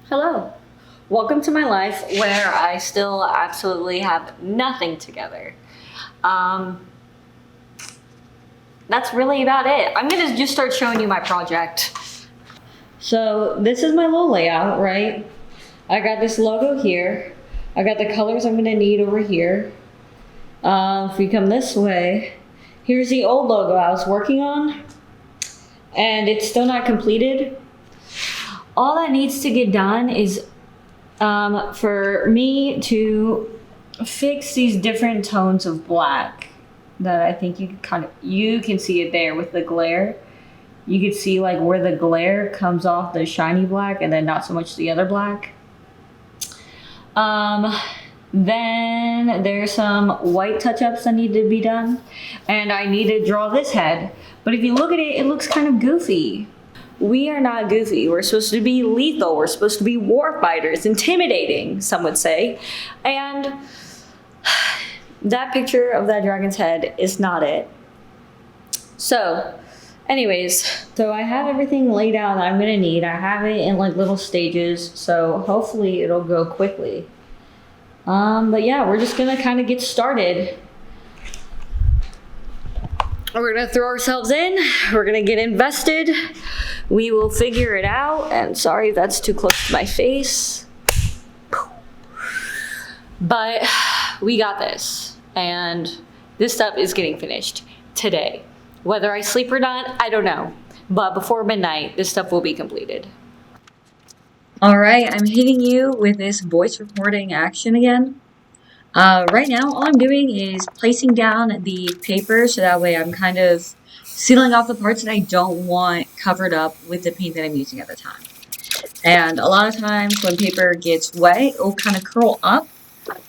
Hello. Welcome to my life where I still absolutely have nothing together. Um, that's really about it. I'm gonna just start showing you my project. So this is my little layout, right? I got this logo here. I got the colors I'm gonna need over here. If we come this way, here's the old logo I was working on, and it's still not completed. All that needs to get done is for me to fix these different tones of black that I think you can see it there with the glare. You can see like where the glare comes off the shiny black and then not so much the other black. Then there's some white touch-ups that need to be done, and I need to draw this head. But if you look at it, it looks kind of goofy. We are not goofy. We're supposed to be lethal. We're supposed to be war fighters, intimidating, some would say. And that picture of that dragon's head is not it. So, anyways, so I have everything laid out that I'm gonna need. I have it in like little stages, so hopefully it'll go quickly. But yeah, we're just gonna kind of get started. We're gonna throw ourselves in. We're gonna get invested. We will figure it out. And sorry, that's too close to my face. But we got this. And this stuff is getting finished today. Whether I sleep or not, I don't know. But before midnight, this stuff will be completed. All right, I'm hitting you with this voice recording action again. Right now, all I'm doing is placing down the paper so that way I'm kind of sealing off the parts that I don't want covered up with the paint that I'm using at the time. And a lot of times when paper gets wet, it'll kind of curl up.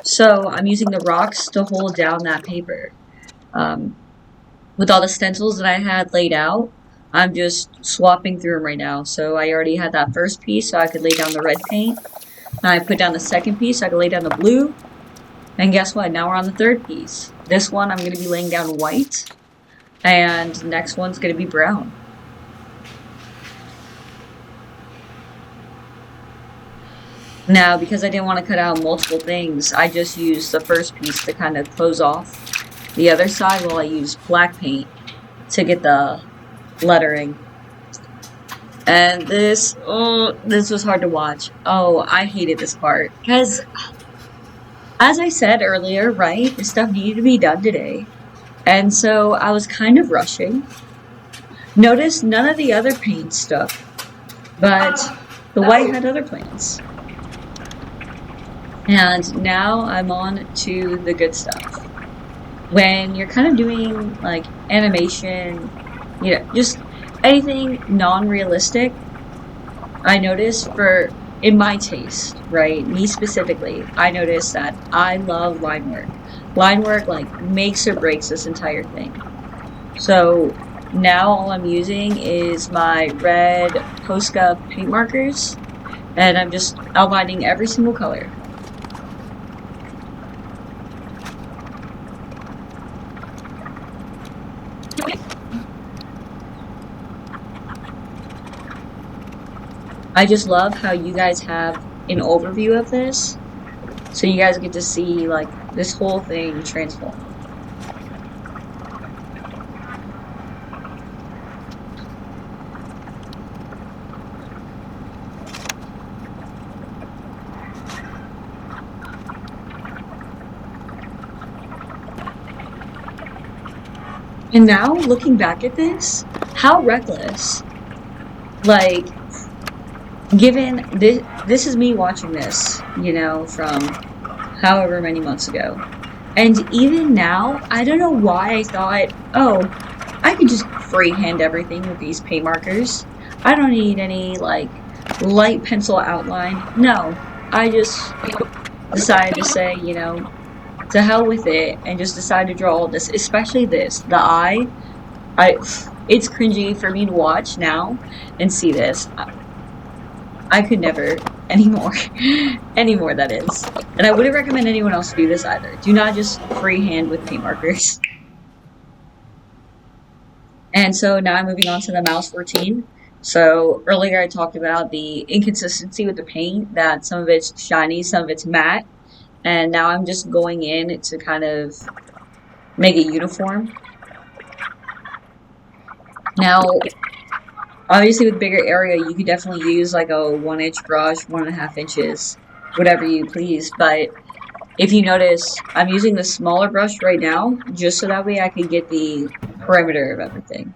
So I'm using the rocks to hold down that paper. With all the stencils that I had laid out, I'm just swapping through them right now. So I already had that first piece so I could lay down the red paint. Now I put down the second piece so I could lay down the blue. And guess what? Now we're on the third piece. This one I'm going to be laying down white. And the next one's going to be brown. Now, because I didn't want to cut out multiple things, I just used the first piece to kind of close off the other side while I used black paint to get the lettering. And this was hard to watch. Oh, I hated this part. Because, as I said earlier, right, this stuff needed to be done today. And so I was kind of rushing. Notice none of the other paint stuck, but the white had other plans. And now I'm on to the good stuff. When you're kind of doing like animation, you know, just anything non-realistic, I noticed in my taste, right, me specifically, I noticed that I love line work. Line work like makes or breaks this entire thing. So now all I'm using is my red Posca paint markers, and I'm just outlining every single color. I just love how you guys have an overview of this, so you guys get to see like this whole thing transform. And now, looking back at this, how reckless. Like, given this is me watching this, you know, from however many months ago. And even now, I don't know why I thought, oh, I could just freehand everything with these paint markers. I don't need any, like, light pencil outline. No, I just decided to say, you know, to hell with it, and just decided to draw all this, especially this, the eye. It's cringy for me to watch now and see this. I could never anymore. Anymore, that is. And I wouldn't recommend anyone else do this either. Do not just freehand with paint markers. And so now I'm moving on to the mouse routine. So earlier I talked about the inconsistency with the paint, that some of it's shiny, some of it's matte, and now I'm just going in to kind of make it uniform. Now, obviously with bigger area, you could definitely use like a 1 inch brush, 1.5 inches, whatever you please, but if you notice, I'm using the smaller brush right now, just so that way I can get the perimeter of everything.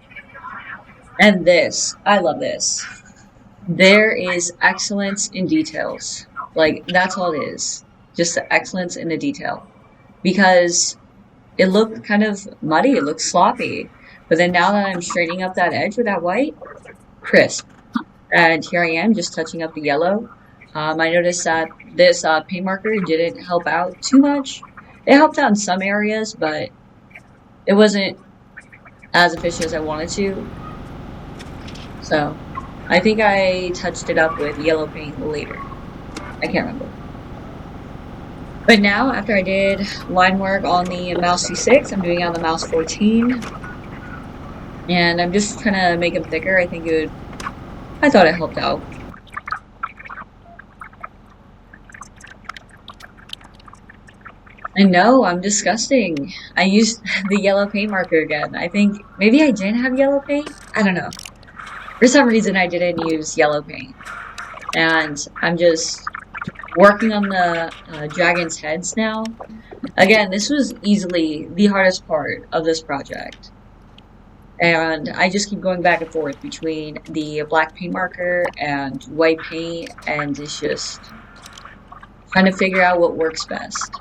And this, I love this. There is excellence in details. Like, that's all it is. Just the excellence in the detail. Because it looked kind of muddy, it looked sloppy. But then now that I'm straightening up that edge with that white, crisp. And here I am, just touching up the yellow. I noticed that this paint marker didn't help out too much. It helped out in some areas, but it wasn't as efficient as I wanted to. So, I think I touched it up with yellow paint later. I can't remember. But now, after I did line work on the mouse C6, I'm doing it on the mouse 14. And I'm just trying to make them thicker. I thought it helped out. I know, I'm disgusting. I used the yellow paint marker again. I think maybe I didn't have yellow paint? I don't know. For some reason, I didn't use yellow paint. And I'm just working on the dragon's heads now. Again, this was easily the hardest part of this project. And I just keep going back and forth between the black paint marker and white paint, and it's just trying to figure out what works best.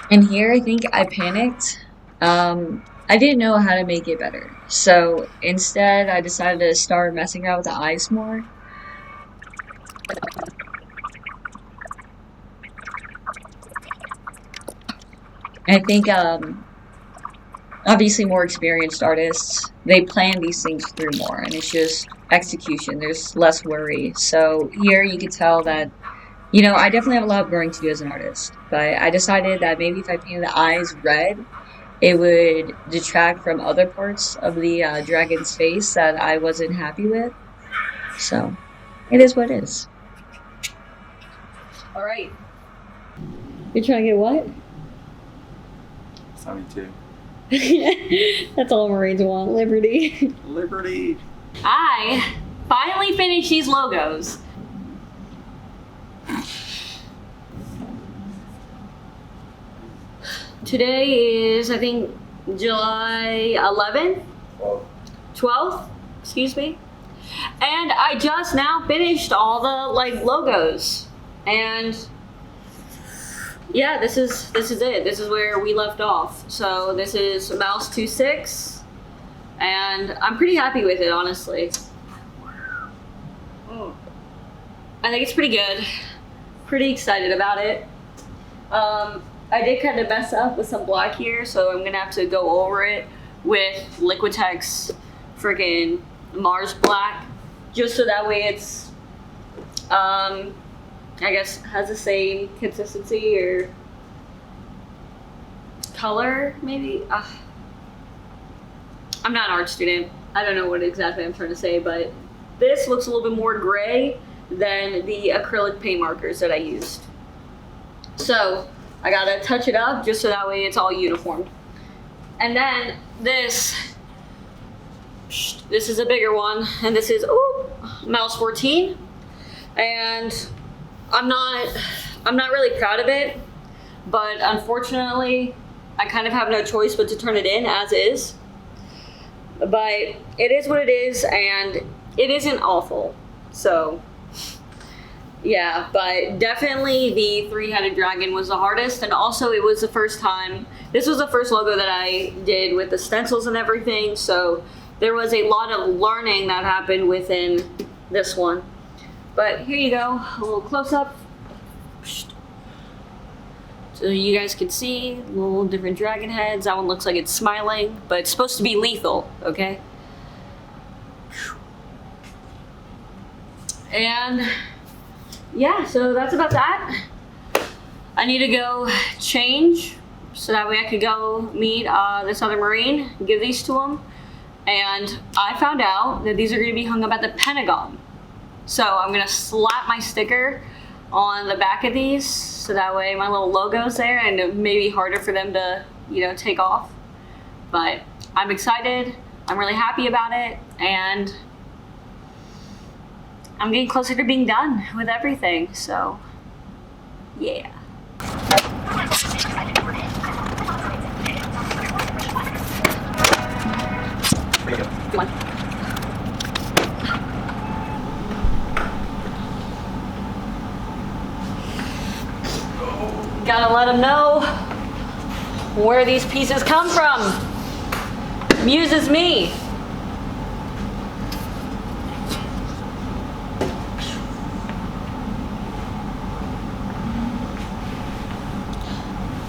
And here I think I panicked. I didn't know how to make it better. So instead I decided to start messing around with the eyes more. I think obviously more experienced artists, they plan these things through more, and it's just execution. There's less worry. So here you could tell that, you know, I definitely have a lot of growing to do as an artist, but I decided that maybe if I painted the eyes red, it would detract from other parts of the dragon's face that I wasn't happy with. So, it is what it is. All right. You're trying to get what? 72. That's all Marines want, liberty. Liberty. I finally finished these logos. Today is, I think, July 11th? 12th? Excuse me. And I just now finished all the logos. And yeah, this is it. This is where we left off. So this is Mouse 2.6, and I'm pretty happy with it, honestly. I think it's pretty good. Pretty excited about it. I did kind of mess up with some black here, so I'm gonna have to go over it with Liquitex freaking Mars Black, just so that way it's I guess has the same consistency or color, maybe. I'm not an art student. I don't know what exactly I'm trying to say, but this looks a little bit more gray than the acrylic paint markers that I used. So I gotta touch it up just so that way it's all uniform. And then this is a bigger one, and this is Mouse 14, and I'm not really proud of it, but unfortunately I kind of have no choice but to turn it in as is. But it is what it is, and it isn't awful. So yeah, but definitely the three-headed dragon was the hardest, and also it was the first time, this was the first logo that I did with the stencils and everything, so there was a lot of learning that happened within this one. But here you go, a little close-up So you guys can see little different dragon heads. That one looks like it's smiling, but it's supposed to be lethal, okay? And yeah, so that's about that. I need to go change so that way I could go meet this other Marine, give these to him. And I found out that these are gonna be hung up at the Pentagon. So I'm gonna slap my sticker on the back of these so that way my little logo's there, and it may be harder for them to, you know, take off. But I'm excited, I'm really happy about it, and I'm getting closer to being done with everything, so yeah. Come on. Gotta let them know where these pieces come from. Amuses me.